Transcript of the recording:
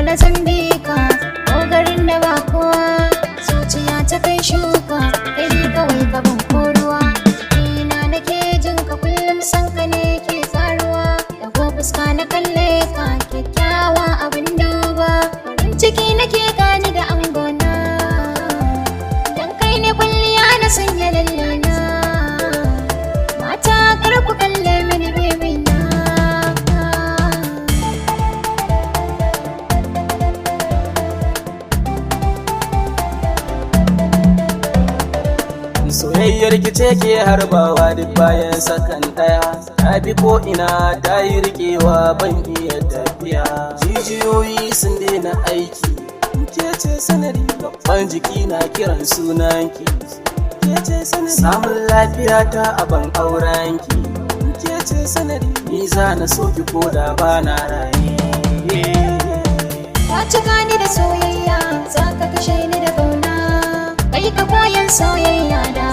dole zan bi ka ko garin da ba kowa zuciya ta kai shuka kai kawai ka ban koruwa ina nake jin ka kullum san ka ne ke faruwa dago fuska na kalle ka kyakkyawa abin duba farin ciki nake gani da angona dan kai ne kwalliya na sanya lallena mata kar ku kalle mini baby na soyayyar ki ce ke harbawa duk bayan sakan daya ta bi ko ina ta yi rikewa ban iya tafiya jijiyoyi sun daina aiki ke ce sanadi babban jiki na kiran sunanki ke ce sanadi samun lafiya ta aban aurenki ke ce sanadi ni za na so ki koda ba na raye ka ci gani da soyayya za ka kashe ni da kauna kai ka koyan soyayya da